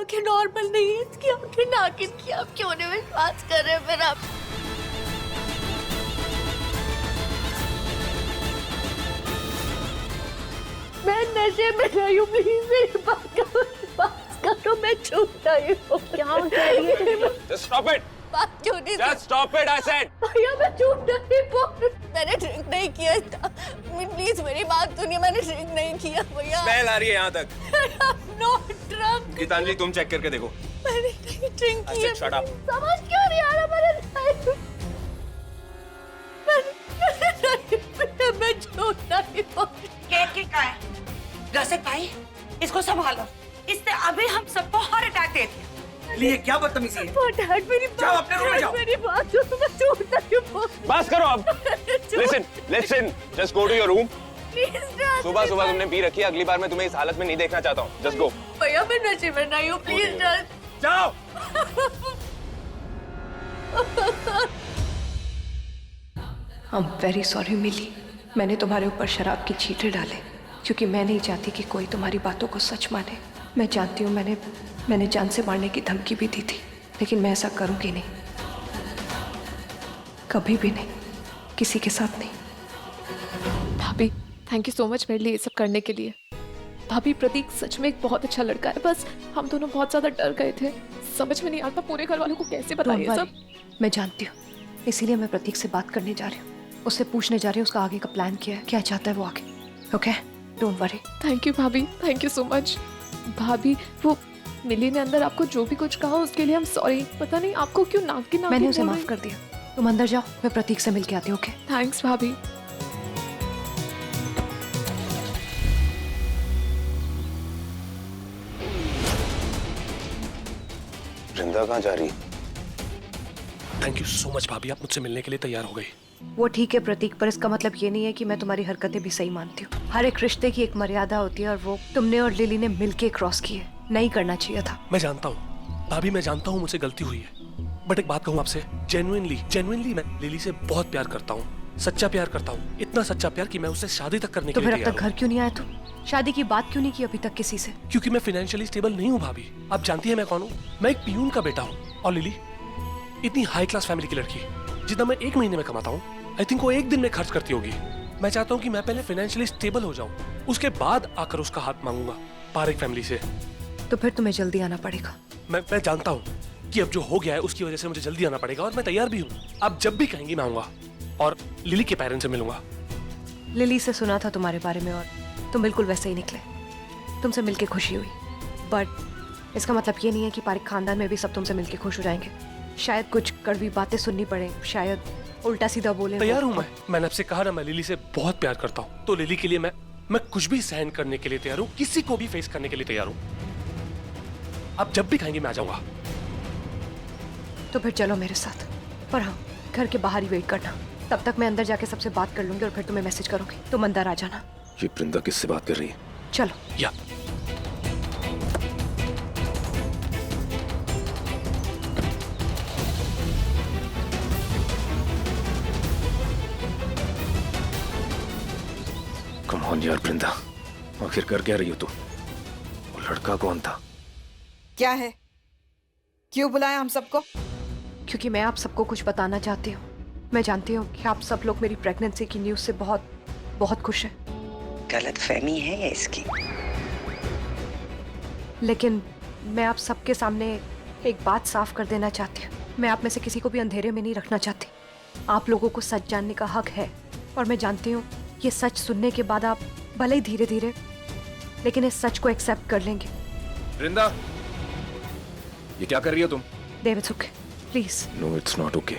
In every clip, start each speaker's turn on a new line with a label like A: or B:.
A: आंखें नॉर्मल नहीं है, इसकी आंखें नागिन की। आप क्यों नहीं विश्वास कर रहे फिर आप? मैं नशे में नहीं हूँ, प्लीज मेरी बात करो, मैं झूठ नहीं हूँ। क्या कह रही है?
B: Just stop it!
A: बात क्यों नहीं?
B: Just stop it, I said!
A: भैया मैं झूठ नहीं बोल, मैंने ड्रिंक नहीं किया था। प्लीज मेरी बात सुनिए, मैंने ड्रिंक नहीं किया भैया।
B: स्मेल आ रही है यहाँ तक।
A: I'm not drunk।
B: गीतांजलि तुम चेक करके देखो।
A: मैंने नहीं ड्रिंक
B: I
A: किया।
B: said shut up।
A: समझ क्यों नहीं आ रहा? मैं झूठ नहीं बोल।
C: केक का है रसिक भाई, इसको संभालो, इससे अभी हम सबको हार्ट अटैक दे दिया।
D: लिए क्या बदतमीजी है?
A: डैड मेरी
D: जाओ अपने रूम में जाओ।
A: मेरी बात सुनो, मैं झूठ नहीं बोल।
B: बस करो अब। Listen, just go to your room। सुबह सुबह तुमने पी रखी है, अगली बार मैं तुम्हें इस हालत में नहीं देखना चाहता हूँ। Just go।
A: भैया मैं नशे में नहीं हूँ, प्लीज डैड।
D: जाओ।
E: I'm very sorry मिली, मैंने तुम्हारे ऊपर शराब की छींटे डाले क्योंकि मैं नहीं चाहती कि कोई तुम्हारी बातों को सच माने। मैं जानती हूँ मैंने जान से मारने की धमकी भी दी थी, लेकिन मैं ऐसा करूँगी नहीं, कभी भी नहीं, किसी के साथ नहीं।
F: भाभी थैंक यू सो मच मेरे लिए ये सब करने के लिए। भाभी प्रतीक सच में एक बहुत अच्छा लड़का है, बस हम दोनों बहुत ज्यादा डर गए थे। समझ में नहीं आता पूरे घर वालों को कैसे बताएं ये सब।
E: मैं जानती हूँ, इसीलिए मैं प्रतीक से बात करने जा रही हूँ, उससे पूछने जा रही हूँ उसका आगे का प्लान क्या है, क्या चाहता है वो आगे। Okay don't worry.
F: Thank you भाभी, थैंक यू सो मच। भाभी वो मिली ने अंदर आपको जो भी कुछ कहा उसके लिए हम सॉरी। पता नहीं आपको क्यों नागिन
E: मैंने उसे माफ कर दिया, तुम अंदर जाओ, मैं प्रतीक से मिलके आती हूँ। ओके
F: थैंक्स भाभी।
B: वृंदा कहाँ जा रही है?
G: थैंक यू सो मच भाभी, आप मुझसे मिलने के लिए तैयार हो गई।
E: वो ठीक है प्रतीक, पर इसका मतलब ये नहीं है कि मैं तुम्हारी हरकतें भी सही मानती हूँ। हर एक रिश्ते की एक मर्यादा होती है और वो तुमने और लिली ने मिलके क्रॉस की है, नहीं करना चाहिए था।
G: मैं जानता हूँ भाभी, मैं जानता हूँ मुझसे गलती हुई है, बट एक बात कहूँ आपसे, जेन्युइनली मैं लिली से बहुत प्यार करता हूँ, सच्चा प्यार करता हूँ, इतना सच्चा प्यार कि मैं उससे शादी तक करने के लिए
E: तो फिर अब
G: तैयार
E: तक घर क्यों नहीं आया तुम? शादी की बात क्यों नहीं की अभी तक किसी से?
G: क्योंकि मैं फाइनेंशियली स्टेबल नहीं हूँ भाभी। आप जानती है मैं कौन हूँ? मैं एक पियून का बेटा हूँ, और लिली इतनी हाई क्लास फैमिली की लड़की, जितना मैं एक महीने में कमाता हूँ आई थिंक वो एक दिन में खर्च करती होगी। मैं चाहता हूँ कि मैं पहले फाइनेंशियली स्टेबल हो जाऊँ, उसके बाद आकर उसका हाथ मांगूंगा पारिक फैमिली से।
E: तो फिर तुम्हें जल्दी आना पड़ेगा।
G: मैं जानता हूँ कि अब जो हो गया है उसकी वजह से मुझे जल्दी आना पड़ेगा, और मैं तैयार भी हूँ। आप जब भी कहेंगी मैं आऊंगा, और लिली के पेरेंट्स से मिलूंगा।
E: लिली से सुना था तुम्हारे बारे में और तुम बिल्कुल वैसे ही निकले, तुमसे मिलके खुशी हुई, बट इसका मतलब ये नहीं है कि पारिक खानदान में भी सब तुमसे मिलके खुश हो जाएंगे। शायद कुछ कड़वी बातें सुननी पड़े, शायद उल्टा सीधा बोले।
G: तैयार हूँ मैंने आपसे कहा ना, मैं लिली से बहुत प्यार करता हूँ, तो लिली के लिए मैं कुछ भी सहन करने के लिए तैयार हूँ, किसी को भी फेस करने के लिए तैयार हूँ। आप जब भी कहेंगे मैं आ जाऊंगा।
E: तो फिर चलो मेरे साथ, पर हाँ घर के बाहर ही वेट करना, तब तक मैं अंदर जाके सबसे बात कर लूंगी और फिर तुम्हें मैसेज करूंगी, तुम अंदर आ जाना।
B: ये वृंदा किससे बात कर रही है?
E: चलो।
G: या
B: कम ऑन यार वृंदा, आखिर कर क्या रही हो तुम? वो लड़का कौन था?
C: क्या है, क्यों बुलाया हम सबको?
E: क्योंकि मैं आप सबको कुछ बताना चाहती हूँ। मैं जानती हूँ कि आप सब लोग मेरी प्रेगनेंसी की न्यूज़ से बहुत बहुत खुश हैं,
C: गलतफहमी है या इसकी?
E: लेकिन मैं आप सबके सामने एक बात साफ कर देना चाहती हूँ। मैं आप में से किसी को भी अंधेरे में नहीं रखना चाहती। आप लोगों को सच जानने का हक है, और मैं जानती हूँ ये सच सुनने के बाद आप भले ही धीरे धीरे, लेकिन इस सच को एक्सेप्ट कर लेंगे।
B: वृंदा, ये क्या कर रही हो तुम?
E: Dev it's okay, please.
B: No it's not okay,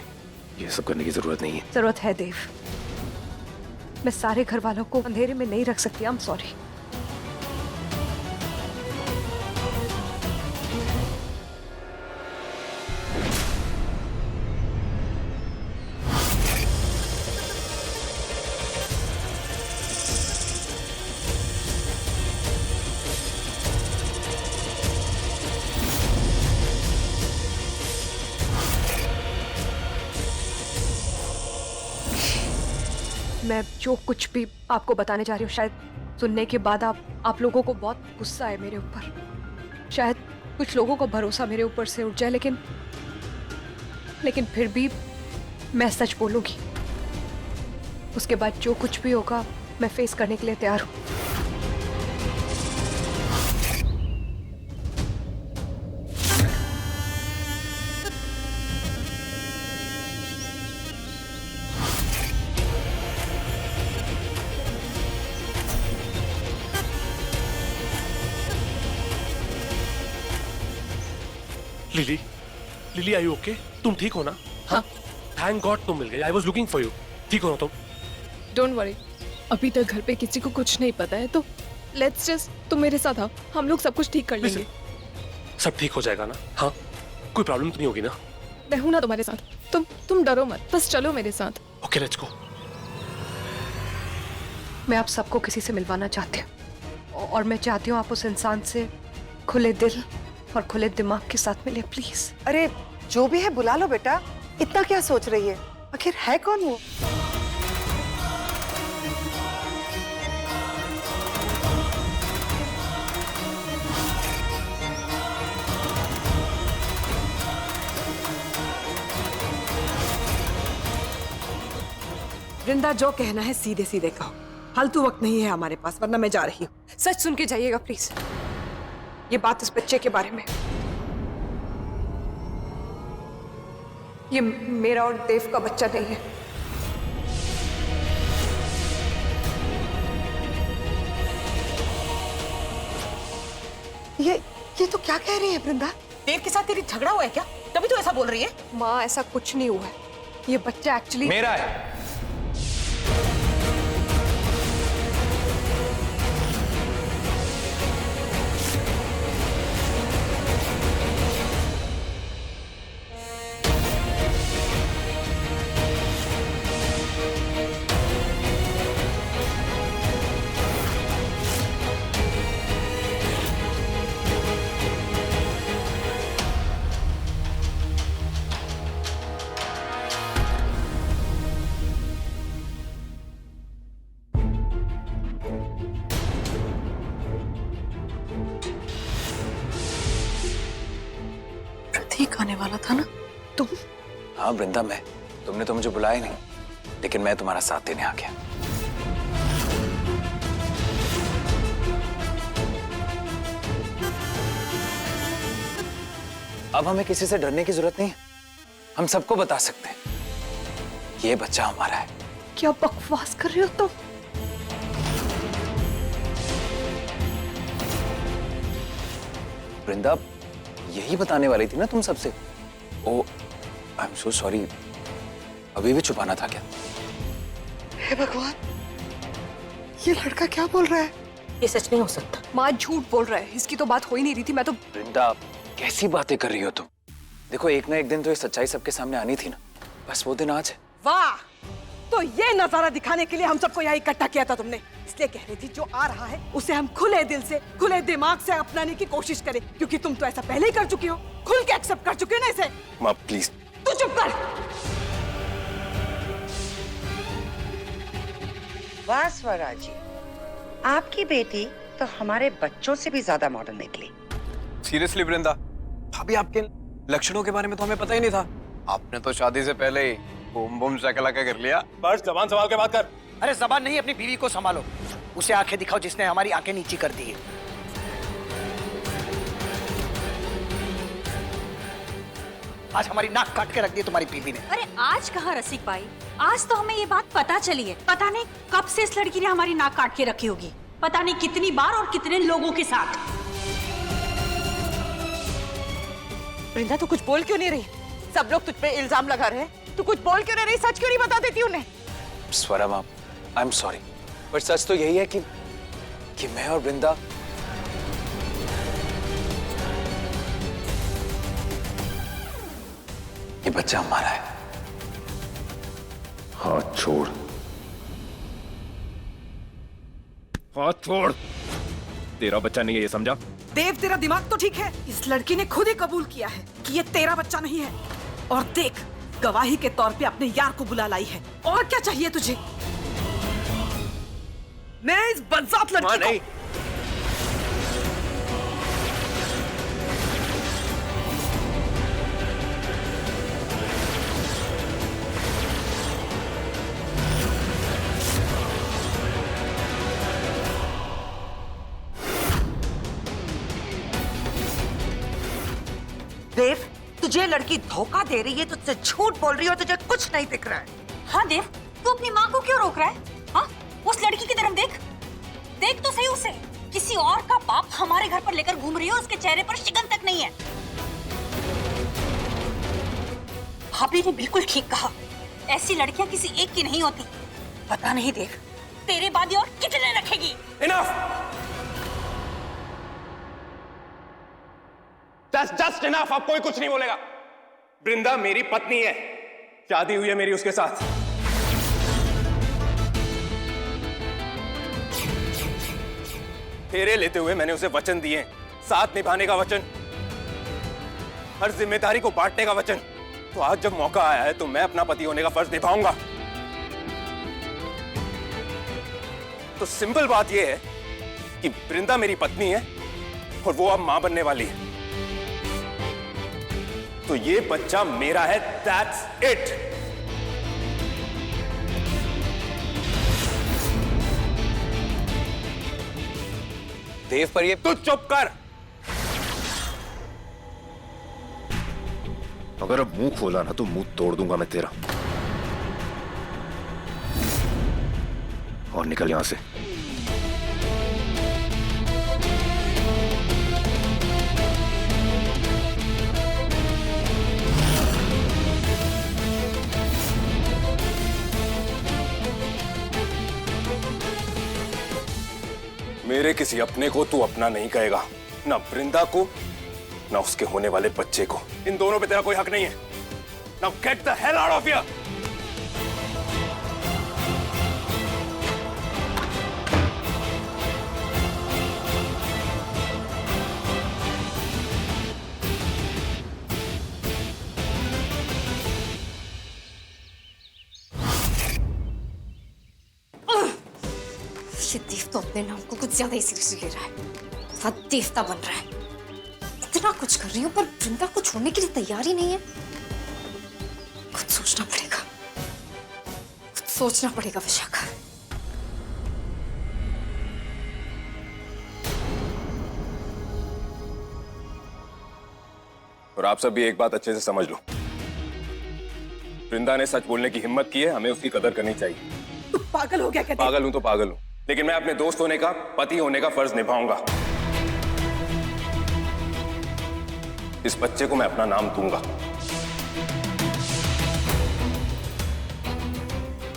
B: ये सब करने की जरूरत नहीं है।
E: जरूरत है देव, मैं सारे घर वालों को अंधेरे में नहीं रख सकती। I am sorry. मैं जो कुछ भी आपको बताने जा रही हूँ, शायद सुनने के बाद आप लोगों को बहुत गुस्सा है मेरे ऊपर। शायद कुछ लोगों को भरोसा मेरे ऊपर से उठ जाए, लेकिन फिर भी मैं सच बोलूंगी। उसके बाद जो कुछ भी होगा मैं फेस करने के लिए तैयार हूं।
G: लिली, लिली आई ओके? तुम ठीक हो ना?
F: हाँ।
G: थैंक गॉड तुम मिल गई। I was looking for you. ठीक हो ना तुम?
F: डोंट वरी, अभी तक घर पे किसी को कुछ नहीं पता है, तो लेट्स जस्ट, तुम मेरे साथ आओ, हम लोग सब कुछ ठीक कर लेंगे।
G: सब ठीक हो जाएगा ना? हाँ, कोई प्रॉब्लम तो नहीं होगी ना?
F: मैं हूं ना तुम्हारे साथ, तुम डरो मत, बस चलो मेरे साथ।
G: Okay let's go.
E: मैं आप सबको किसी से मिलवाना चाहती हूँ, और मैं चाहती हूँ आप उस इंसान से खुले दिल और खुले दिमाग के साथ मिले, प्लीज।
H: अरे जो भी है बुला लो बेटा, इतना क्या सोच रही है? आखिर है कौन वो?
I: वृंदा, जो कहना है सीधे सीधे कहो, फालतू वक्त नहीं है हमारे पास, वरना मैं जा रही हूँ।
E: सच सुन के जाइएगा प्लीज। ये बात इस बच्चे के बारे में, ये मेरा और देव का बच्चा नहीं है।
H: ये तो क्या कह रही है वृंदा?
C: देव के साथ तेरी झगड़ा हुआ है क्या? तभी तो ऐसा बोल रही है।
E: माँ, ऐसा कुछ नहीं हुआ है। ये बच्चा एक्चुअली
B: मेरा है।
H: प्रतीक आने वाला था ना? तुम?
J: हाँ वृंदा, मैं। तुमने तो मुझे बुलाया नहीं, लेकिन मैं तुम्हारा साथ देने आ गया। अब हमें किसी से डरने की जरूरत नहीं है। हम सबको बता सकते हैं ये बच्चा हमारा है।
E: क्या बकवास कर रहे हो तुम?
J: वृंदा, यही बताने वाली थी ना तुम सबसे। ओ, आई एम सो सॉरी। अभी भी छुपाना था क्या?
H: हे भगवान, ये लड़का क्या बोल रहा है?
C: ये सच नहीं हो सकता।
E: माँ झूठ बोल रहा है, इसकी तो बात हो ही नहीं रही थी। मैं तो
J: वृंदा, कैसी बातें कर रही हो तुम? देखो, एक ना एक दिन तो ये सच्चाई सबके सामने आनी थी ना। बस वो दिन आज है।
I: वाह, तो ये नजारा दिखाने के लिए हम सबको यहाँ इकट्ठा किया था तुमने। इसलिए कह रही थी जो आ रहा है उसे हम खुले दिल से, खुले दिमाग से अपनाने की कोशिश करें, क्योंकि तुम तो ऐसा पहले ही कर चुकी हो, खुल के एक्सेप्ट कर चुके हो ना इसे।
J: माँ प्लीज।
I: तू चुप कर।
C: वाह स्वराज जी, आपकी बेटी तो हमारे बच्चों से भी ज्यादा मॉडर्न निकली।
B: सीरियसली वृंदा, भाभी आपके लक्षणों के बारे में तो हमें पता ही नहीं था। आपने तो शादी से पहले ही बूम बूम शकलाका कर लिया। बस जबान संभाल के बात कर।
D: अरे जबान नहीं, अपनी बीवी को संभालो। उसे आंखें दिखाओ जिसने हमारी आंखें नीची कर दी है। आज हमारी नाक काट के रख दी तुम्हारी बीवी ने।
K: अरे आज कहाँ रसिक भाई, आज तो हमें ये बात पता चली है। पता नहीं कब से इस लड़की ने हमारी नाक काट के रखी होगी, पता नहीं कितनी बार और कितने लोगों के साथ।
I: वृंदा, तू कुछ बोल क्यों नहीं रही? सब लोग तुझ पे इल्जाम लगा रहे हैं, तू कुछ बोल क्यों नहीं रही? सच क्यों नहीं बता देती उन्हें?
J: स्वरा मैम, आई एम सॉरी, पर सच तो यही है कि मैं और वृंदा ये बच्चा हमारा है।
B: हाथ छोड़, हाथ छोड़। तेरा बच्चा नहीं है, ये समझा?
I: देव, तेरा दिमाग तो ठीक है। इस लड़की ने खुद ही कबूल किया है कि ये तेरा बच्चा नहीं है। और देख, गवाही के तौर पे अपने यार को बुला लाई है। और क्या चाहिए तुझे? मैं इस बदजात लड़की को...
C: देव, तुझे लड़की धोखा दे रही है, तुझसे झूठ बोल रही है और तुझे कुछ नहीं दिख रहा है।
K: हाँ देव, तू अपनी माँ को क्यों रोक रहा है? हाँ, उस लड़की की तरफ देख, देख तो सही उसे। किसी और का बाप हमारे घर पर लेकर घूम रही है, उसके चेहरे पर शिकन तक नहीं है। भाभी ने बिल्कुल ठीक कहा, ऐसी लड़कियां किसी एक की नहीं होती। पता नहीं देव, तेरे बाद ये और कितने रखेगी।
B: Enough, just enough. अब कोई कुछ नहीं बोलेगा। वृंदा मेरी पत्नी है, शादी हुई है मेरी उसके साथ। फेरे लेते हुए मैंने उसे वचन दिए, साथ निभाने का वचन, हर जिम्मेदारी को बांटने का वचन। तो आज जब मौका आया है तो मैं अपना पति होने का फर्ज निभाऊंगा। तो सिंपल बात यह है कि वृंदा मेरी पत्नी है और वो अब मां बनने वाली है, तो ये बच्चा मेरा है। That's it.
J: देव, पर ये
B: तू चुप कर।
L: अगर अब मुंह खोला ना तो मुंह तोड़ दूंगा मैं तेरा। और निकल यहां से।
B: मेरे किसी अपने को तू अपना नहीं कहेगा, ना वृंदा को, ना उसके होने वाले बच्चे को। इन दोनों पे तेरा कोई हक नहीं है। Now get the hell out of here.
K: ये देव तो अपने नाम को कुछ ज्यादा ही सीरियसली ले रहा है। साथ देवता बन रहा है। इतना कुछ कर रही हूँ पर वृंदा को छोड़ने के लिए तैयार ही नहीं है। कुछ सोचना पड़ेगा, कुछ सोचना पड़ेगा विशाखा।
B: और आप सब भी एक बात अच्छे से समझ लो, वृंदा ने सच बोलने की हिम्मत की है, हमें उसकी कदर करनी चाहिए।
I: तू पागल हो गया क्या?
B: पागल हूं तो पागल हूं, लेकिन मैं अपने दोस्त होने का, पति होने का फर्ज निभाऊंगा। इस बच्चे को मैं अपना नाम दूंगा,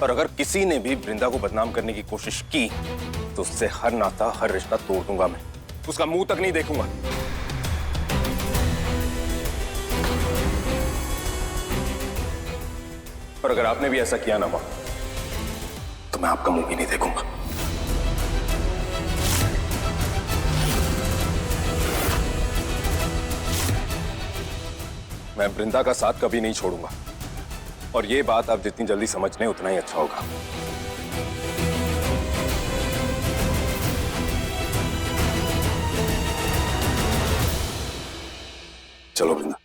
B: और अगर किसी ने भी वृंदा को बदनाम करने की कोशिश की तो उससे हर नाता, हर रिश्ता तोड़ दूंगा। मैं उसका मुंह तक नहीं देखूंगा। और अगर आपने भी ऐसा किया ना मां, तो मैं आपका मुंह भी नहीं देखूंगा। मैं वृंदा का साथ कभी नहीं छोड़ूंगा, और ये बात आप जितनी जल्दी समझ लें उतना ही अच्छा होगा। चलो वृंदा।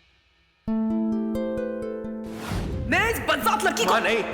C: मैं इस बदजात लड़की को
B: नहीं।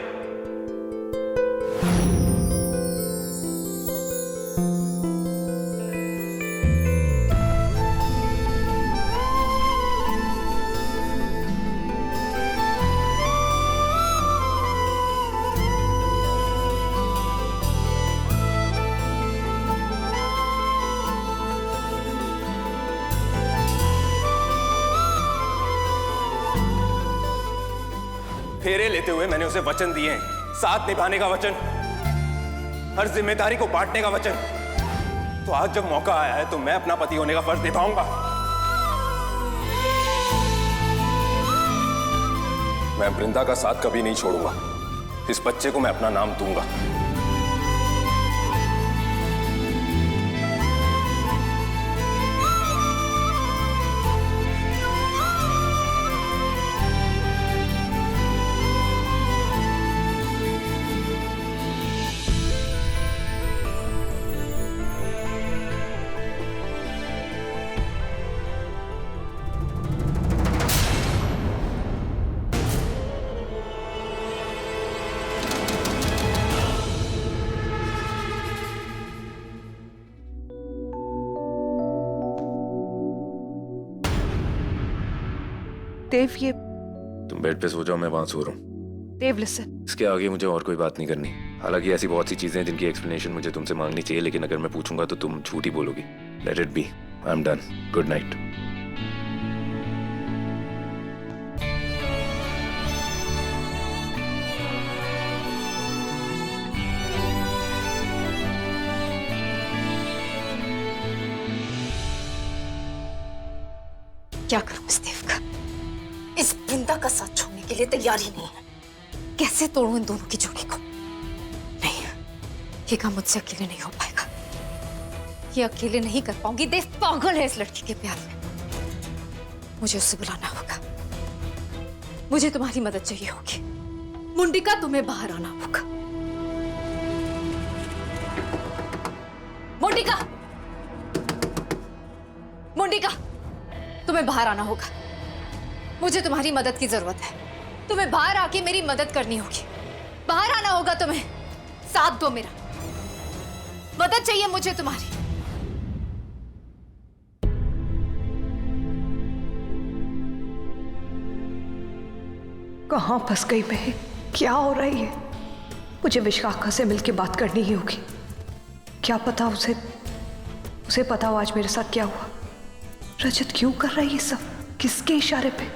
B: फेरे लेते हुए मैंने उसे वचन दिए हैं, साथ निभाने का वचन, हर जिम्मेदारी को बांटने का वचन। तो आज जब मौका आया है तो मैं अपना पति होने का फर्ज निभाऊंगा। मैं वृंदा का साथ कभी नहीं छोड़ूंगा। इस बच्चे को मैं अपना नाम दूंगा।
E: देव, ये
L: तुम बेड पे सो जाओ, मैं वहां सो रहा हूँ।
E: देव लिसन,
L: इसके आगे मुझे और कोई बात नहीं करनी। हालांकि ऐसी बहुत सी चीजें हैं जिनकी एक्सप्लेनेशन मुझे तुमसे मांगनी चाहिए, लेकिन अगर मैं पूछूंगा तो तुम झूठ ही बोलोगी। Let it be, I am done. Good night.
K: क्या करूं इस देव का? इस वृंदा का साथ छोड़ने के लिए तैयार ही नहीं है। कैसे तोड़ूं इन दोनों की जोड़ी को? नहीं, ये काम मुझसे अकेले नहीं हो पाएगा। ये अकेले नहीं कर पाऊंगी। देव पागल है इस लड़की के प्यार में। मुझे उससे बुलाना होगा। मुझे तुम्हारी मदद चाहिए होगी। मुंडिका, तुम्हें बाहर आना होगा। मुंडिका, मुंडिका, तुम्हें बाहर आना होगा। मुझे तुम्हारी मदद की जरूरत है। तुम्हें बाहर आके मेरी मदद करनी होगी। बाहर आना होगा तुम्हें। साथ दो मेरा। मदद चाहिए मुझे तुम्हारी।
E: कहाँ फंस गई मैं? क्या हो रही है? मुझे विशाखा से मिलके बात करनी ही होगी। क्या पता उसे पता हो आज मेरे साथ क्या हुआ। रजत क्यों कर रही है सब? किसके इशारे पे?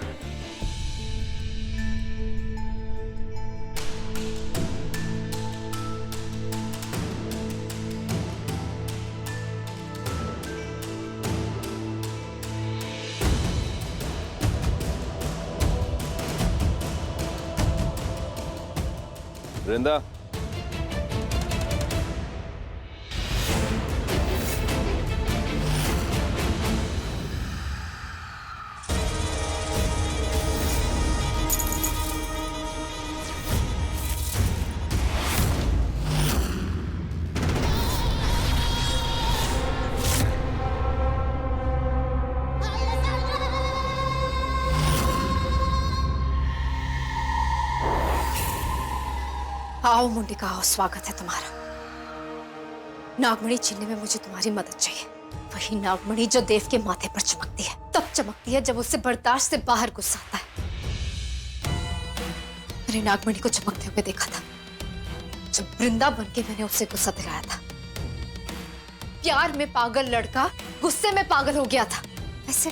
J: वृंदा,
K: आओ मुंडिका, आओ, स्वागत है तुम्हारा। नागमणि छीनने में मुझे तुम्हारी मदद चाहिए। वही नागमणि जो देव के माथे पर चमकती है, तब चमकती है जब उससे बर्दाश्त से बाहर गुस्सा आता है। मैंने नागमणि को चमकते हुए देखा था जब वृंदा बनके मैंने उससे गुस्सा दिलाया था। प्यार में पागल लड़का गुस्से में पागल हो गया था। ऐसे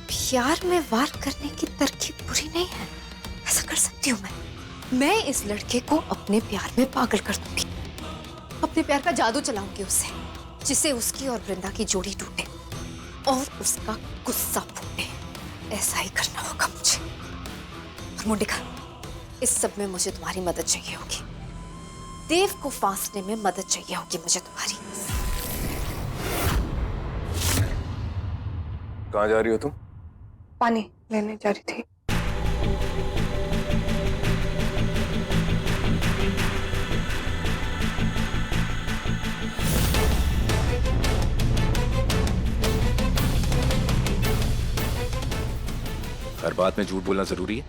K: प्यार में वार करने की तरकीब बुरी नहीं है। ऐसा कर सकती हूँ मैं इस लड़के को अपने प्यार में पागल कर दूंगी। अपने प्यार का जादू चलाऊंगी उससे, जिससे उसकी और वृंदा की जोड़ी टूटे और उसका गुस्सा फूटे। ऐसा ही करना होगा मुझे। और मुंडिका, इस सब में मुझे तुम्हारी मदद चाहिए होगी। देव को फांसने में मदद चाहिए होगी मुझे तुम्हारी।
J: कहाँ जा रही हो तुम?
E: पानी लेने जा रही थी।
L: हर बात में झूठ बोलना जरूरी है?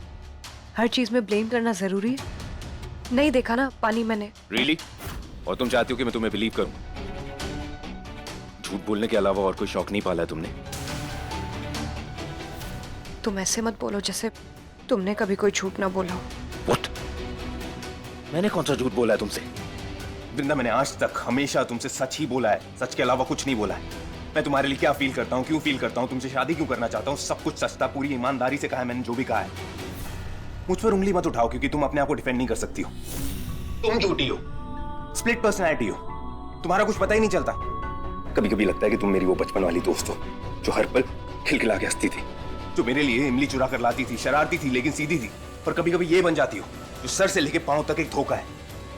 E: हर चीज में ब्लेम करना जरूरी है? नहीं देखा ना पानी मैंने।
L: Really? और तुम चाहती हो कि मैं तुम्हें बिलीव करूं? झूठ बोलने के अलावा और कोई शौक नहीं पाला है तुमने?
E: तुम ऐसे मत बोलो जैसे तुमने कभी कोई झूठ ना बोला हो।
L: What? मैंने कौन सा झूठ बोला है तुमसे?
B: वृंदा, मैंने आज तक हमेशा तुमसे सच ही बोला है। सच के अलावा कुछ नहीं बोला है। मैं तुम्हारे लिए क्या फील करता हूँ, क्यों फील करता हूँ, तुमसे शादी क्यों करना चाहता हूँ, सब कुछ सच था। पूरी ईमानदारी से कहा है मैंने जो भी कहा है। मुझ पर उंगली मत उठाओ, क्योंकि तुम अपने आप को डिफेंड नहीं कर सकती हो। तुम झूठी हो, स्प्लिट पर्सनैलिटी हो, तुम्हारा कुछ पता ही नहीं चलता। कभी कभी लगता है कि तुम मेरी वो बचपन वाली दोस्त हो जो हर पल खिलखिला के हंसती थी, जो मेरे लिए इमली चुरा कर लाती थी, शरारती थी लेकिन सीधी थी। और कभी कभी ये बन जाती हो जो सर से लेके पांव तक एक धोखा है,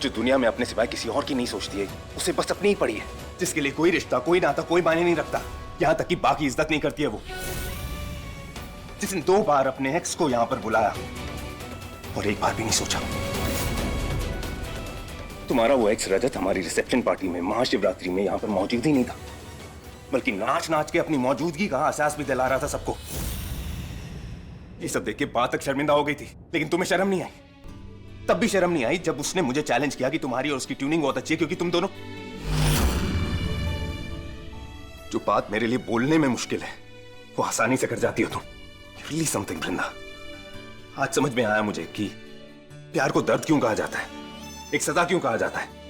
B: जो दुनिया में अपने सिवाय किसी और की नहीं सोचती है, उसे बस अपनी ही पड़ी है, जिसके लिए कोई रिश्ता, कोई नाता, कोई मायने नहीं रखता, यहाँ तक कि बाकी इज्जत नहीं करती है। वो जिसने 2 बार अपने एक्स को यहाँ पर बुलाया और 1 बार भी नहीं सोचा। तुम्हारा वो एक्स रजत हमारी रिसेप्शन पार्टी में महाशिवरात्रि में यहाँ पर मौजूद ही नहीं था, बल्कि नाच नाच के अपनी मौजूदगी का एहसास भी दिला रहा था सबको। ये सब देख के बात तक शर्मिंदा हो गई थी, लेकिन तुम्हें शर्म नहीं आई। तब भी शर्म नहीं आई जब उसने मुझे चैलेंज किया कि तुम्हारी और उसकी ट्यूनिंग बहुत अच्छी है, क्योंकि तुम दोनों, जो बात मेरे लिए बोलने में मुश्किल है वो आसानी से कर जाती हो तुम। Really something, वृंदा। आज समझ में आया मुझे कि प्यार को दर्द क्यों कहा जाता है, एक सजा क्यों कहा जाता है।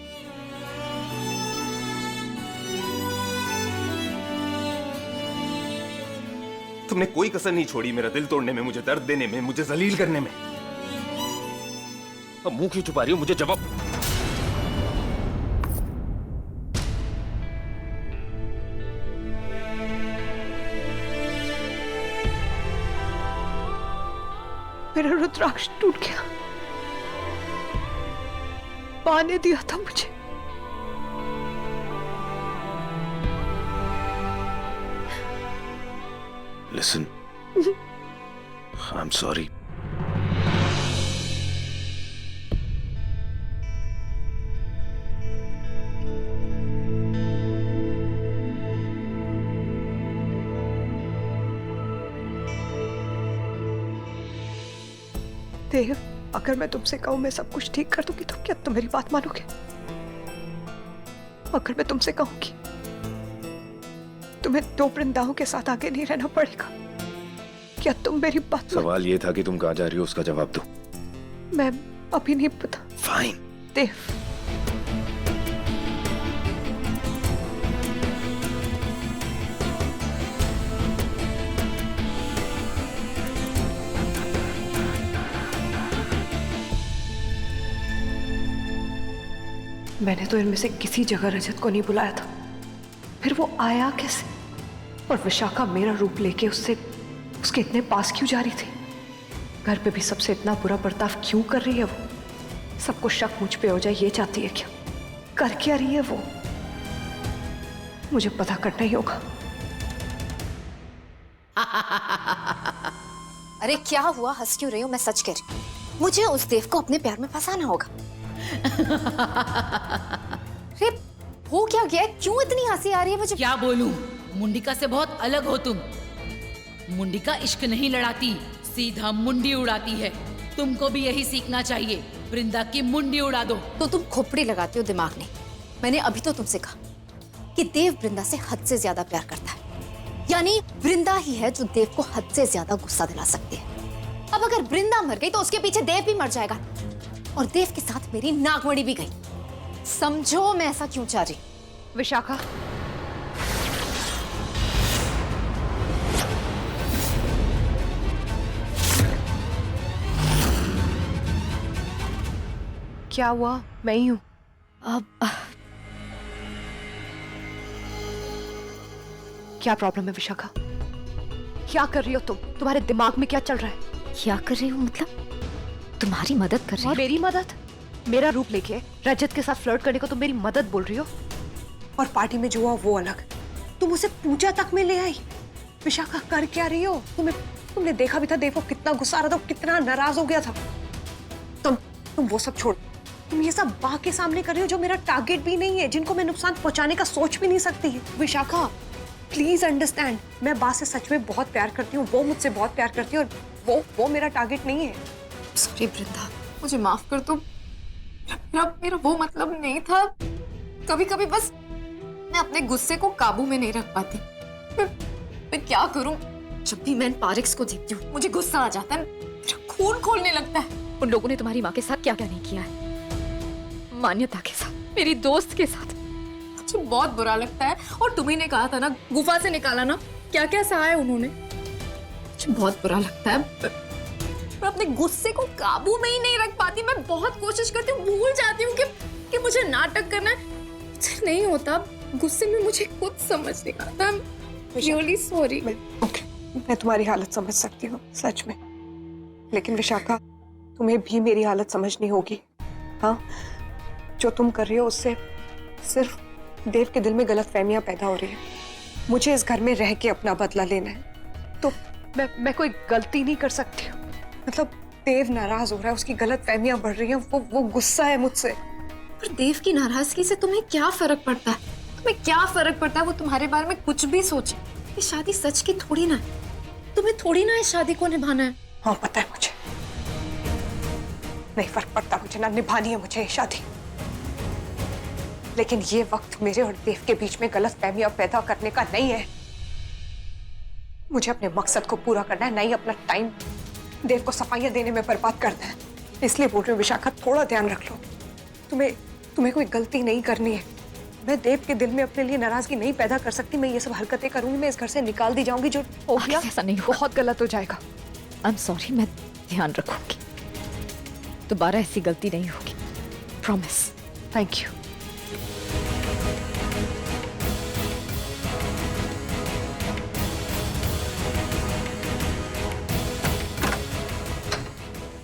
B: तुमने कोई कसर नहीं छोड़ी मेरा दिल तोड़ने में, मुझे दर्द देने में, मुझे जलील करने में। अब मुंह क्यों छुपा रही हो? मुझे जवाब।
E: मेरा रुद्राक्ष टूट गया। मां ने दिया था मुझे।
L: Listen, I'm sorry.
E: देव, अगर मैं तुमसे कहूं मैं सब कुछ ठीक कर दूंगी तो क्या तुम मेरी बात मानोगे? अगर मैं तुमसे कहूंगी तुम्हें 2 वृंदाओं के साथ आगे नहीं रहना पड़ेगा, क्या तुम मेरी बात?
L: सवाल ये था कि तुम कहाँ जा रही हो, उसका जवाब दो।
E: मैं अभी नहीं पता।
L: फाइन।
E: देव, मैंने तो इनमें से किसी जगह रजत को नहीं बुलाया था, फिर वो आया कैसे? और विशाखा मेरा रूप लेके उसके इतने पास क्यों जा रही थी? घर पे भी सबसे इतना बुरा बर्ताव क्यों कर रही है वो? सबको शक मुझ पे हो जाए ये चाहती है क्या? कर क्या रही है वो? मुझे पता करना ही होगा।
K: अरे क्या हुआ, हंस क्यों रही हो? मैं सच कह रही हूँ, मुझे उस देव को अपने प्यार में फंसाना होगा। अरे हो क्या गया? क्यों इतनी हंसी आ रही है मुझे?
M: क्या बोलूं, मुंडिका से बहुत अलग हो तुम। मुंडिका इश्क नहीं लड़ाती, सीधा मुंडी उड़ाती है। तुमको भी यही सीखना चाहिए, वृंदा की मुंडी उड़ा दो।
K: तो तुम खोपड़ी लगाती हो, दिमाग नहीं। मैंने अभी तो तुमसे कहा कि देव वृंदा से हद से ज्यादा प्यार करता है, यानी वृंदा ही है जो देव को हद से ज्यादा गुस्सा दिला सकती है। अब अगर वृंदा मर गई तो उसके पीछे देव भी मर जाएगा, और देव के साथ मेरी नागमणि भी गई। समझो मैं ऐसा क्यों चाह रही।
E: विशाखा, क्या हुआ? मैं ही हूं। अब क्या प्रॉब्लम है विशाखा? क्या कर रही हो तुम? तुम्हारे दिमाग में क्या चल रहा है?
K: क्या कर रही हूँ मतलब? तुम्हारी मदद कर रही हूँ।
E: मेरी मदद? मेरा रूप लेके रजत के साथ फ्लर्ट करने को तुम मेरी मदद बोल रही हो?
I: और पार्टी में जो हुआ वो अलग, तुम उसे पूजा तक में ले आई। विशाखा कर क्या रही हो? तुमने देखा भी था देव को कितना गुस्सा आ रहा था, कितना नाराज हो गया था। तुम वो सब छोड़, तुम ये सब बा के सामने कर रही हो जो मेरा टारगेट भी नहीं है, जिनको मैं नुकसान पहुंचाने का सोच भी नहीं सकती। विशाखा प्लीज अंडरस्टैंड, मैं बा से सच में बहुत प्यार करती हूँ, वो मुझसे बहुत प्यार करती है, और वो मेरा टारगेट नहीं है।
F: सॉरी वृंदा, मुझे माफ कर दो। मेरा वो मतलब नहीं था। कभी कभी बस मैं अपने गुस्से को काबू में नहीं रख पाती। मैं क्या करूं? जब भी मैं पारिक्स को देखती हूँ मुझे गुस्सा आ जाता है, मेरा खून खोलने लगता है।
N: उन लोगों ने तुम्हारी माँ के साथ क्या क्या नहीं किया है, मान्यता के साथ, मेरी दोस्त के साथ।
F: मुझे बहुत बुरा लगता है। और तुम्ही ने कहा था ना गुफा से निकाला ना, क्या क्या सहा है उन्होंने। मुझे बहुत बुरा लगता है, मैं अपने गुस्से को काबू में ही नहीं रख पाती। मैं बहुत कोशिश करती हूँ, भूल जाती हूँ कि मुझे नाटक करना है, मुझसे नहीं होता। गुस्से में मुझे खुद समझ नहीं आता। Really sorry.
I: ओके, मैं तुम्हारी हालत समझ सकती हूँ सच में, लेकिन विशाखा तुम्हें भी मेरी हालत समझनी होगी। हाँ, जो तुम कर रही हो उससे सिर्फ देव के दिल में गलतफहमियां पैदा हो रही है। मुझे इस घर में रह के अपना बदला लेना है। तो
E: मैं कोई गलती नहीं कर सकती हूँ।
I: मतलब देव नाराज हो रहा है, उसकी गलतफहमियां बढ़ रही हैं, वो गुस्सा है मुझसे।
F: पर देव की नाराजगी से तुम्हें क्या फर्क पड़ता है? तुम्हें क्या फर्क पड़ता है वो तुम्हारे बारे में कुछ भी सोचे? ये शादी सच की थोड़ी ना है, तुम्हें थोड़ी ना इस शादी को निभाना है।
I: हाँ पता है मुझे, नहीं फर्क पड़ता मुझे, ना निभानी है मुझे ये शादी। लेकिन ये वक्त मेरे और देव के बीच में गलतफहमियां पैदा करने का नहीं है।
E: मुझे अपने मकसद को पूरा करना है, नहीं अपना टाइम देव को सफाइयां देने में बर्बाद करना है। इसलिए बोल रही हूँ विशाखा, थोड़ा ध्यान रख लो। तुम्हें कोई गलती नहीं करनी है। मैं देव के दिल में अपने लिए नाराजगी नहीं पैदा कर सकती। मैं ये सब हरकतें करूंगी, मैं इस घर से निकाल दी जाऊंगी। जो हो गया
N: ऐसा नहीं,
E: बहुत गलत हो जाएगा।
N: आई एम सॉरी, मैं ध्यान रखूंगी, दोबारा ऐसी गलती नहीं होगी, प्रॉमिस।
E: Thank you.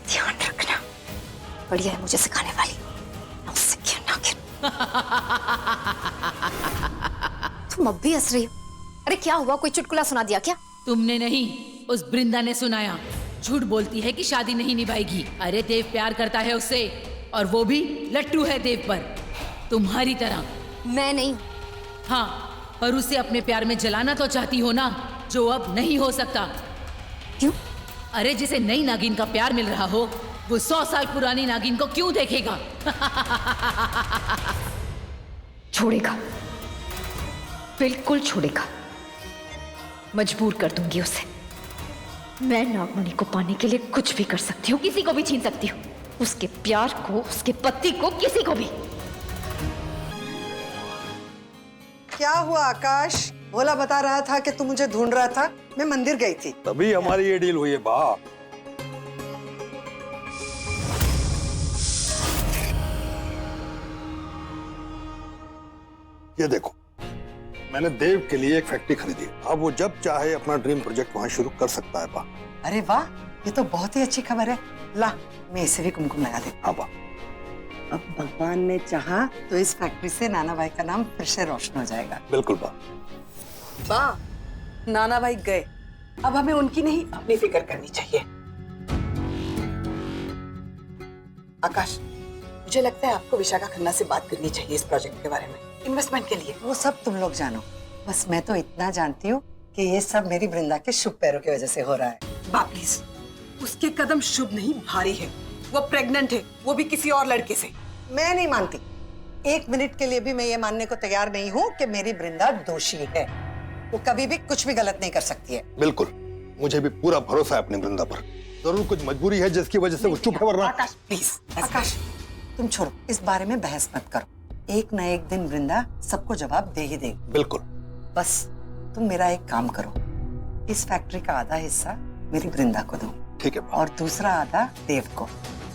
K: ध्यान रखना, बढ़िया है मुझे सिखाने वाली। नौसिखिया नागिन। तुम अब भी हंस रही हो? अरे क्या हुआ, कोई चुटकुला सुना दिया क्या?
M: तुमने नहीं, उस वृंदा ने सुनाया। झूठ बोलती है कि शादी नहीं निभाएगी। अरे देव प्यार करता है उससे, और वो भी लट्टू है देव पर, तुम्हारी तरह।
K: मैं नहीं।
M: हाँ, पर उसे अपने प्यार में जलाना तो चाहती हो ना, जो अब नहीं हो सकता।
K: क्यों?
M: अरे जिसे नई नागिन का प्यार मिल रहा हो, वो 100 साल पुरानी नागिन को क्यों देखेगा?
N: छोड़ेगा, बिल्कुल छोड़ेगा। मजबूर कर दूंगी उसे। मैं नागमणि को पाने के लिए कुछ भी कर सकती हूँ, किसी को भी छीन सकती हूँ, उसके प्यार को, उसके पति को, किसी को भी।
H: क्या हुआ आकाश? भोला बता रहा था कि तू मुझे ढूंढ रहा था। मैं मंदिर गई थी।
O: तभी हमारी ये डील हुई है बा। ये देखो, मैंने देव के लिए एक फैक्ट्री खरीदी। अब वो जब चाहे अपना ड्रीम प्रोजेक्ट वहां शुरू कर सकता है बा।
H: अरे वाह, ये तो बहुत ही अच्छी खबर है। ला, मैं इसे भी कुमकुम लगा दे।
O: हाँ बा।
H: अब भगवान ने चाहा तो इस फैक्ट्री से नाना भाई का नाम फिर से रोशन हो जाएगा।
O: बिल्कुल बा।
I: बा, नाना भाई गए, अब हमें उनकी नहीं अपनी फिक्र करनी चाहिए। आकाश, मुझे लगता है आपको विशाखा खन्ना से बात करनी चाहिए इस प्रोजेक्ट के बारे में, इन्वेस्टमेंट के लिए।
H: वो सब तुम लोग जानो, बस मैं तो इतना जानती हूँ कि ये सब मेरी वृंदा के शुभ पैरों की वजह से हो रहा है।
I: बा प्लीज, उसके कदम शुभ नहीं भारी है। वो प्रेग्नेंट है, वो भी किसी और लड़के से।
H: मैं नहीं मानती, एक मिनट के लिए भी मैं ये मानने को तैयार नहीं हूँ कि मेरी वृंदा दोषी है। वो कभी भी कुछ भी गलत नहीं कर सकती है।
O: बिल्कुल, मुझे भी पूरा भरोसा है अपनी वृंदा पर। जरूर कुछ मजबूरी है जिसकी वजह से वो चुप है, वरना।
H: आकाश प्लीज, आकाश तुम छोड़ो, इस बारे में बहस मत करो। एक न एक दिन वृंदा सबको जवाब दे ही देगी।
O: बिल्कुल।
H: बस तुम मेरा एक काम करो, इस फैक्ट्री का आधा हिस्सा मेरी वृंदा को दो।
O: ठीक है।
H: और दूसरा आधा देव को।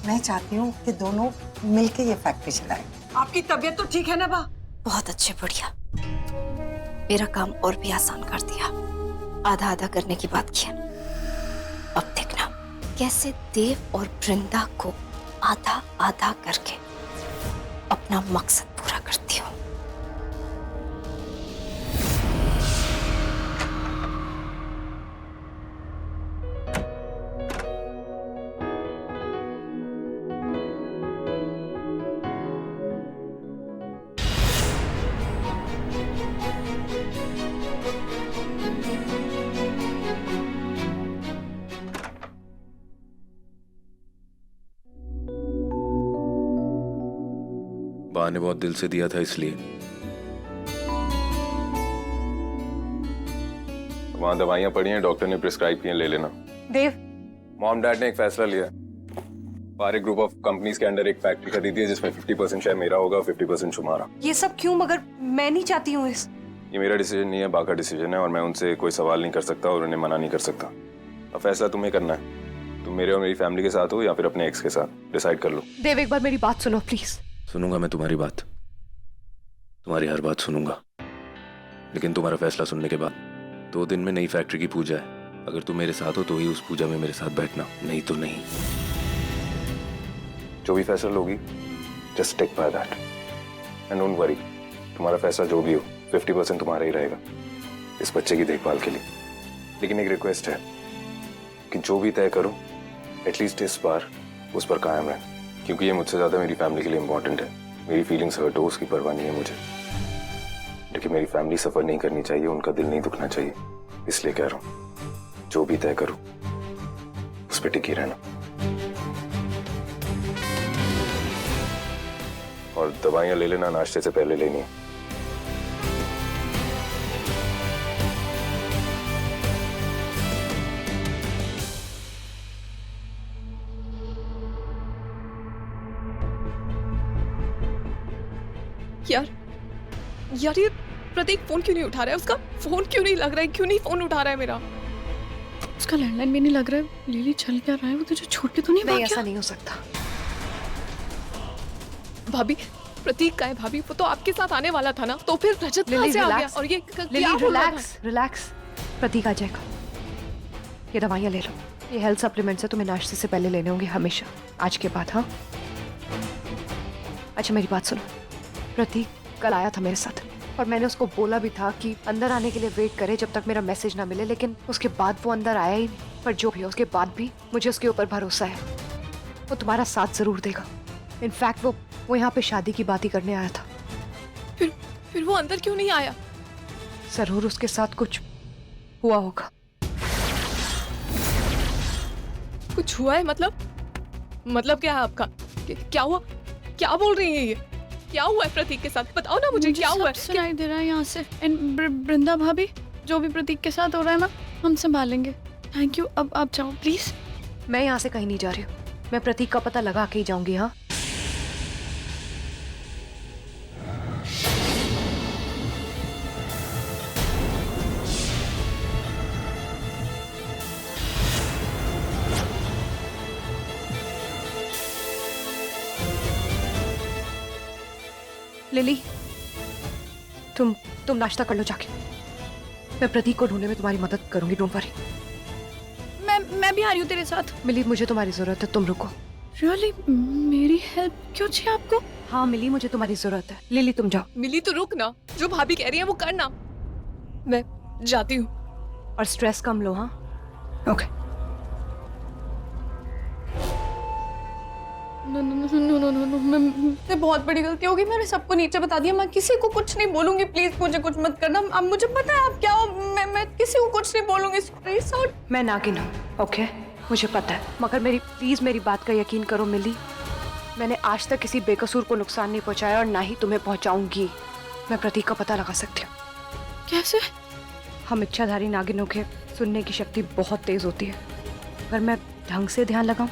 H: मैं चाहती हूँ कि दोनों मिलके ये फैक्ट्री चलाएं।
I: आपकी तबीयत तो ठीक है ना बा?
K: बहुत अच्छे, बढ़िया। मेरा काम और भी आसान कर दिया। आधा आधा करने की बात की है। अब देखना कैसे देव और वृंदा को आधा आधा करके अपना मकसद पूरा करती हूँ।
L: बा ने बहुत दिल से दिया था, इसलिए। वहां दवाइयां पड़ी हैं, डॉक्टर ने प्रिस्क्राइब की हैं, ले लेना।
E: देव,
L: मॉम डैड ने एक फैसला लिया। पारे ग्रुप ऑफ कंपनीज के अंडर एक फैक्ट्री खरीदी है जिसमें 50% शेयर मेरा होगा, 50% तुम्हारा।
E: ये सब क्यों? मगर मैं नहीं चाहती हूँ इस।
L: ये मेरा डिसीजन नहीं है, बा का डिसीजन है, और मैं उनसे कोई सवाल नहीं कर सकता और उन्हें मना नहीं कर सकता। अब फैसला तुम्हें करना है। तुम मेरे और मेरी फैमिली के साथ हो या फिर अपने एक्स के साथ, डिसाइड कर लो।
E: देव, एक बार मेरी बात सुनो प्लीज।
L: सुनूंगा मैं तुम्हारी बात, तुम्हारी हर बात सुनूंगा, लेकिन तुम्हारा फैसला सुनने के बाद 2 दिन में नई फैक्ट्री की पूजा है। अगर तुम मेरे साथ हो तो ही उस पूजा में मेरे साथ बैठना, नहीं तो नहीं। जो भी फैसला लोगी, just stick by that and don't worry. तुम्हारा फैसला जो भी हो, 50% तुम्हारा ही रहेगा इस बच्चे की देखभाल के लिए। लेकिन एक रिक्वेस्ट है कि जो भी तय करो, एटलीस्ट इस बार उस पर कायम रहे, क्योंकि ये मुझसे ज्यादा मेरी फैमिली के लिए इंपॉर्टेंट है। मेरी फीलिंग्स हर्ट हो, उसकी परवाह नहीं है मुझे, लेकिन मेरी फैमिली सफर नहीं करनी चाहिए, उनका दिल नहीं दुखना चाहिए। इसलिए कह रहा हूं, जो भी तय करो उस पर टिकी रहना। और दवाइयां ले लेना, नाश्ते से पहले लेनी है।
F: यार ये प्रतीक फोन क्यों नहीं उठा रहा है? उसका फोन क्यों नहीं लग रहा है? क्यों नहीं फोन उठा रहा है मेरा? उसका लैंडलाइन भी नहीं लग रहा है। लिली चल क्या रहा है? वो तुझे छोड़ के तो नहीं भाग गया?
E: ऐसा नहीं हो सकता।
F: भाभी प्रतीक का है भाभी, वो तो आपके साथ आने वाला था ना, तो फिर रजत कहाँ से आ गया? और ये
E: लिली रिलैक्स, प्रतीक आ जाएगा। ये दवाइयाँ ले लो, ये हेल्थ सप्लीमेंट्स है, तुम्हें नाश्ते से पहले लेने होंगे हमेशा, आज के बाद। हाँ अच्छा मेरी बात सुनो, प्रतीक कल आया था मेरे साथ और मैंने उसको बोला भी था कि अंदर आने के लिए वेट करे जब तक मेरा मैसेज ना मिले, लेकिन उसके बाद वो अंदर आया ही नहीं। पर जो भी है उसके बाद भी मुझे उसके ऊपर भरोसा है, वो तुम्हारा साथ जरूर देगा। इनफैक्ट वो यहाँ पे शादी की बात ही करने आया था।
F: फिर वो अंदर क्यों नहीं आया?
E: जरूर उसके साथ कुछ हुआ होगा।
F: कुछ हुआ है? मतलब क्या है आपका? क्या हुआ? क्या बोल रही है ये? क्या हुआ है प्रतीक के साथ? बताओ ना मुझे क्या हुआ है?
A: सुनाई दे रहा है यहाँ से। बृंदा भाभी, जो भी प्रतीक के साथ हो रहा है ना, हम संभालेंगे। थैंक यू, अब आप जाओ प्लीज।
E: मैं यहाँ से कहीं नहीं जा रही हूँ, मैं प्रतीक का पता लगा के ही जाऊंगी। हाँ लिली, तुम नाश्ता कर लो जाके। मैं प्रतीक को ढूंढने में तुम्हारी मदद करूंगी, डोंट वरी।
A: मैं भी आ रही हूँ तेरे साथ।
E: मिली, मुझे तुम्हारी जरूरत है, तुम रुको।
A: रियली? मेरी हेल्प क्यों चाहिए आपको?
E: हाँ मिली, मुझे तुम्हारी जरूरत है। लिली तुम जाओ।
F: मिली तो रुक ना, जो भाभी कह रही है वो करना। मैं जाती हूँ।
E: और स्ट्रेस कम लो। हाँ ओके।
A: नो, बहुत बड़ी गलती होगी। मैंने सबको नीचे बता दिया। मैं किसी को कुछ नहीं बोलूंगी, प्लीज मुझे कुछ मत करना। अब मुझे पता है आप क्या हो। मैं किसी को कुछ नहीं बोलूंगी।
E: मैं नागिन हूँ, ओके, मुझे पता है, मगर प्लीज मेरी बात का यकीन करो मिली। मैंने आज तक किसी बेकसूर को नुकसान नहीं पहुंचाया और ना ही तुम्हें पहुंचाऊंगी। मैं प्रतीक का पता लगा सकती हूँ।
A: कैसे?
E: हम इच्छाधारी नागिनों के सुनने की शक्ति बहुत तेज होती है। अगर मैं ढंग से ध्यान लगाऊं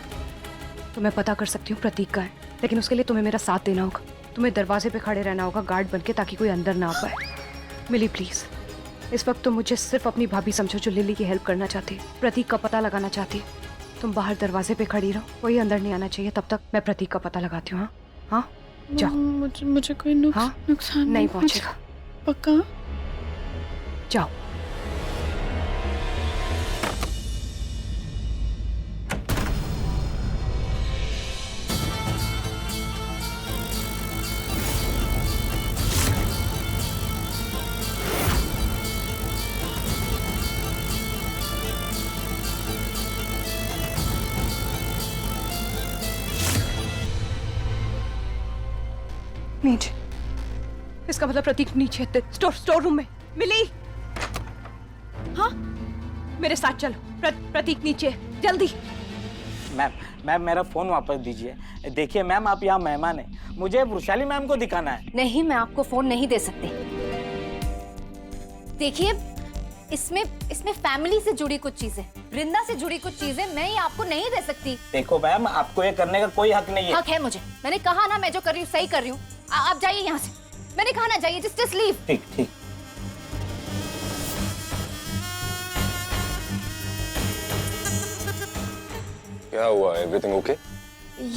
E: तो मैं पता कर सकती हूँ प्रतीक का है, लेकिन उसके लिए तुम्हें मेरा साथ देना होगा। तुम्हें दरवाजे पे खड़े रहना होगा गार्ड बनके, ताकि कोई अंदर ना आ पाए। मिली प्लीज, इस वक्त तुम मुझे सिर्फ अपनी भाभी समझो जो लिली की हेल्प करना चाहती है, प्रतीक का पता लगाना चाहती है। तुम बाहर दरवाजे पे खड़ी रहो, कोई अंदर नहीं आना चाहिए। तब तक मैं प्रतीक का पता लगाती हूँ। हाँ जाओ।
A: मुझे कोई नुकसान
E: नहीं पहुंचेगा,
A: पक्का?
E: जाओ। नीचे, इसका मतलब प्रतीक नीचे स्टोर रूम में। मिली, हाँ मेरे साथ चलो। प्रतीक नीचे, जल्दी।
P: मैम मेरा फोन वापस दीजिए। देखिए मैम, आप यहाँ मेहमान हैं, मुझे वृषाली मैम को दिखाना है।
K: नहीं, मैं आपको फोन नहीं दे सकती। देखिए, इसमें फैमिली से जुड़ी कुछ चीजें, वृंदा से जुड़ी कुछ चीजें मैं ये आपको नहीं दे सकती।
P: देखो मैम, आपको ये करने का कोई हक नहीं है।
K: हक है मुझे। मैंने कहा ना, मैं जो कर रही हूँ सही कर रही हूँ। आप जाइए यहाँ से। मैंने कहा ना जाइए, जस्ट लीव।
P: ठीक ठीक।
L: क्या हुआ? Everything okay?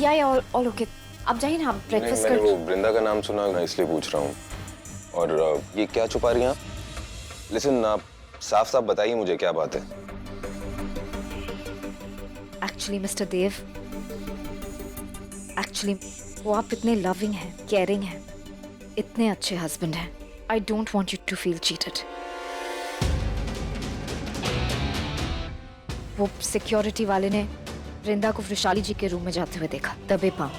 K: या ऑल ओके। आप जाइए ना, आप ब्रेकफास्ट कर।
L: मैंने वो वृंदा का नाम सुना ना, इसलिए पूछ रहा हूँ। और ये क्या छुपा रही हैं आप? लिसन, आप साफ साफ बताइए मुझे क्या बात है।
K: एक्चुअली मिस्टर देव, एक्चुअली वो आप इतने लविंग हैं, केयरिंग हैं, इतने अच्छे हस्बैंड हैं। I don't want you to feel cheated. वो सिक्योरिटी वाले ने वृंदा को वृषाली जी के रूम में जाते हुए देखा, दबे पांव।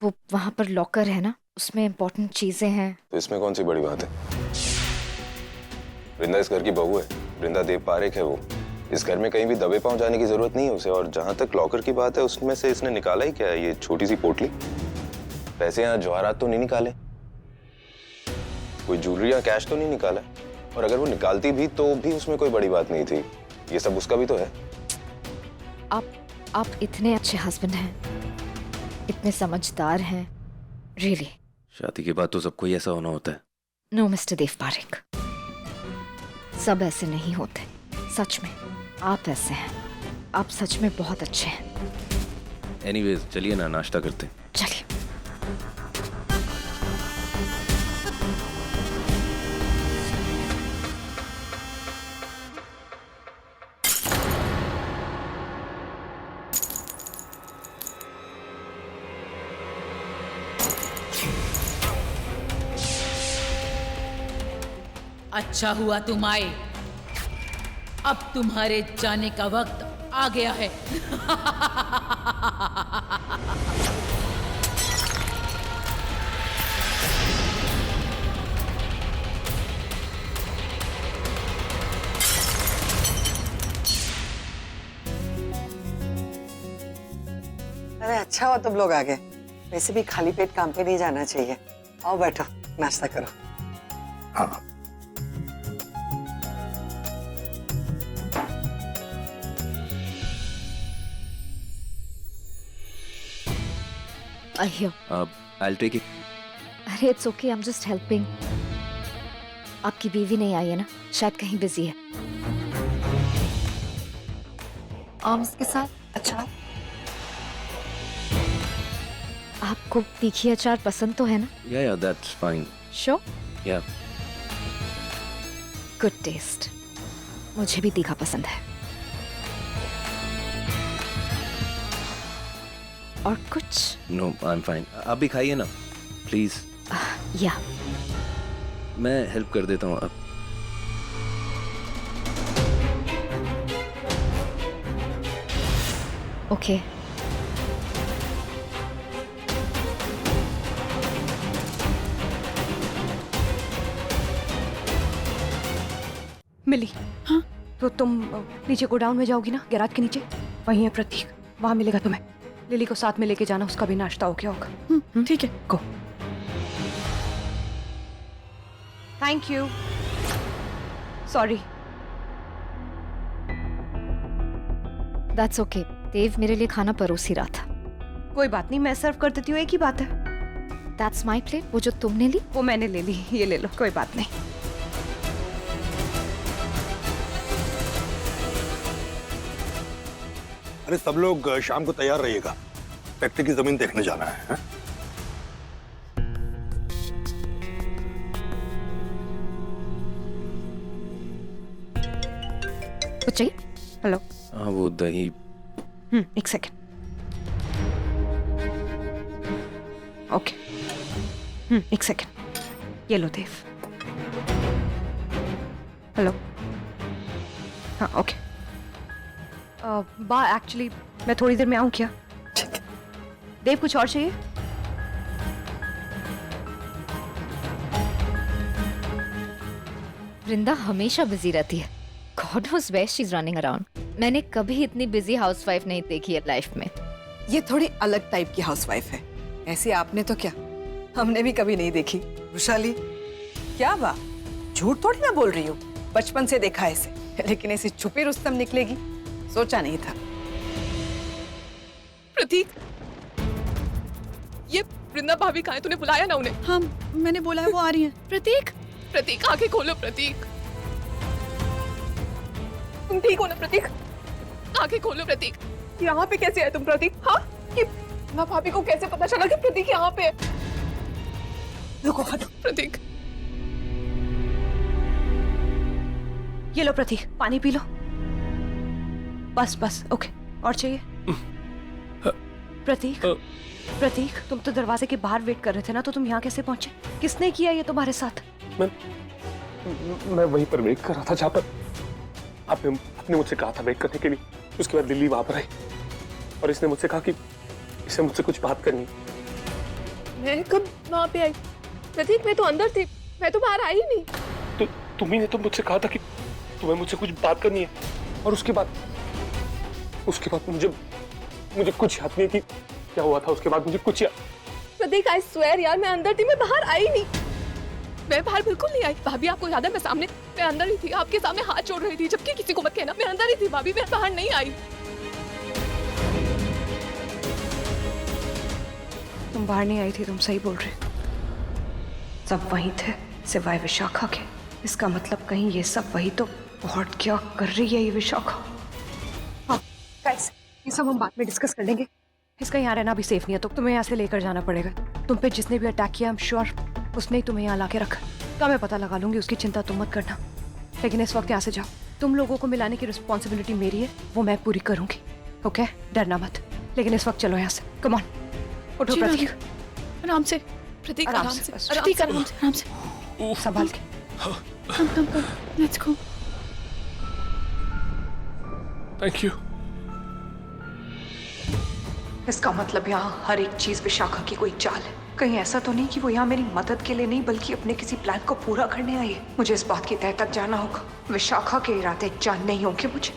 K: वो वहां पर लॉकर है ना, उसमें इंपॉर्टेंट चीजें हैं।
L: तो इसमें कौन सी बड़ी बात है? वृंदा इस घर की बहू है, वृंदा देव पारेख है। वो इस घर में कहीं भी दबे पांव जाने की जरूरत नहीं है उसे। और जहां तक लॉकर की बात है, उसमें से इसने निकाला ही क्या है? ये छोटी सी पोटली, पैसे या जवाहरात तो नहीं निकाले, कोई ज्वेलरी या कैश तो नहीं निकाला। और अगर वो निकालती भी तो भी उसमें कोई बड़ी बात नहीं थी। ये सब उसका भी तो है।
K: आप इतने अच्छे हस्बैंड हैं, इतने समझदार हैं,
N: रियली?
J: शादी के बाद तो सबको ही ऐसा होना होता है।
N: नो मिस्टर देव पारेख, सब ऐसे नहीं होते। सच में आप ऐसे हैं। आप सच में बहुत अच्छे हैं।
J: एनीवेज चलिए ना, नाश्ता करते हैं।
N: चलिए।
M: अच्छा हुआ तुम आए। अब तुम्हारे जाने का वक्त आ गया है।
H: अरे अच्छा हुआ तुम लोग आ गए। वैसे भी खाली पेट काम पे नहीं जाना चाहिए। आओ बैठो, नाश्ता करो।
O: हाँ
J: I'll take it.
N: अरे it's okay, I am just helping. आपकी बीवी नहीं आई है ना, शायद कहीं बिजी है। आर्म्स के साथ अचार। आपको तीखी अचार पसंद तो है ना?
J: Yeah, that's fine.
N: Sure?
J: Yeah.
N: Good taste. मुझे भी तीखा पसंद है। और कुछ?
J: No, I'm fine. आप भी खाइए ना, प्लीज।
N: या
J: मैं हेल्प कर देता हूँ अब।
N: ओके।
E: मिली? हाँ? तो तुम नीचे गोडाउन में जाओगी ना, गैराज के नीचे? वहीं है प्रतीक, वहां मिलेगा तुम्हें। लिली को साथ में लेके जाना, उसका भी नाश्ता हो गया होगा। ठीक है, go. Thank you. Sorry.
N: That's okay. Dev मेरे लिए खाना परोस ही रहा था।
E: कोई बात नहीं, मैं सर्व कर देती हूँ, एक ही बात है।
N: That's my plate. वो जो तुमने ली
E: वो मैंने ले ली, ये ले लो, कोई बात नहीं।
O: अरे सब लोग शाम को तैयार रहिएगा, फैक्ट्री की जमीन देखने जाना है।
E: कुछ चाहिए? हेलो।
J: हाँ वो दही।
E: एक सेकेंड। ओके। एक सेकेंड। ये लो देव। हेलो। हाँ ओके। बा एक्चुअली मैं थोड़ी देर में आऊँ क्या? देव कुछ और चाहिए?
N: वृंदा हमेशा बिजी रहती है। God knows where she is running around. मैंने कभी इतनी बिजी हाउसवाइफ नहीं देखी है लाइफ में।
I: ये थोड़ी अलग टाइप की हाउसवाइफ है। ऐसे आपने तो क्या, हमने भी कभी नहीं देखी। वैशाली, क्या बात, झूठ थोड़ी ना बोल रही हूँ। बचपन से देखा ऐसे, लेकिन ऐसी छुपी रुस्तम निकलेगी सोचा नहीं था।
F: प्रतीक, ये वृंदा भाभी कहाँ है? तूने बुलाया ना उन्हें?
I: हाँ मैंने बोला है, वो आ रही है।
F: प्रतीक, प्रतीक आंखें खोलो। प्रतीक, तुम ठीक हो ना? प्रतीक आंखें खोलो। प्रतीक, यहाँ पे कैसे आए तुम? प्रतीक, हाँ, कि वृंदा भाभी को कैसे पता चला कि प्रतीक यहाँ पे है?
I: रुको, हटो।
F: प्रतीक,
E: ये लो प्रतीक, पानी पी लो। बस बस, ओके। और चाहिए? प्रतीक, प्रतीक, तुम तो दरवाजे के बाहर वेट कर रहे थे ना, तो तुम यहाँ कैसे पहुंचे? किसने किया ये तुम्हारे साथ?
G: मैं वहीं पर वेट कर रहा था जहाँ पर आपने मुझसे कहा था वेट करने के लिए। उसके बाद दिल्ली वहां पर आई और इसने मुझसे कहा कि इसे मुझसे कुछ बात करनी।
F: मैं कब वहाँ पे आई? प्रतीक, मैं तो अंदर थी, मैं तो बाहर आई ही नहीं।
G: तो तुम्ही ने तो मुझसे कहा था कि तुम्हें मुझसे कुछ बात करनी है, और उसके बाद मुझे कुछ याद नहीं कि क्या हुआ था। उसके बाद मुझे कुछ याद।
F: प्रतीक, आई स्वेयर यार, मैं अंदर थी, मैं बाहर आई नहीं। मैं बाहर बिल्कुल नहीं आई। भाभी आपको याद है, मैं अंदर ही थी, आपके सामने हाथ जोड़ रही थी, जबकि किसी को मत कहना। मैं अंदर ही थी भाभी, मैं बाहर नहीं आई।
E: तुम बाहर नहीं आई थी, तुम सही बोल रहे। सब वहीं थे सिवाय विशाखा के। इसका मतलब कहीं ये सब वही तो बहुत क्या कर रही है ये विशाखा। हाँ गाइस, ये सब हम बाद में डिस्कस कर लेंगे। इसका यहाँ रहना भी सेफ नहीं है, तो तुम्हें यहाँ से लेकर जाना पड़ेगा। तुम पे जिसने भी अटैक किया, आई एम श्योर उसने ही तुम्हें यहाँ ला के रखा। का मैं पता लगा लूंगी, उसकी चिंता तुम मत करना। लेकिन इस वक्त यहाँ से जाओ। तुम लोगों को मिलाने की रिस्पॉन्सिबिलिटी मेरी है, वो मैं पूरी करूंगी। ओके, डरना मत। लेकिन इस वक्त चलो यहाँ से। कम ऑन, उठो प्रतीक।
F: आराम से प्रतीक, आराम से प्रतीक, आराम से, आराम से,
E: संभाल के।
F: कम, लेट्स गो।
G: Thank you.
E: इसका मतलब यहाँ हर एक चीज विशाखा की कोई चाल है। कहीं ऐसा तो नहीं कि वो यहाँ मेरी मदद के लिए नहीं बल्कि अपने किसी प्लान को पूरा करने आई है। मुझे इस बात की तह तक जाना होगा। विशाखा के इरादे जानने ही होंगे मुझे।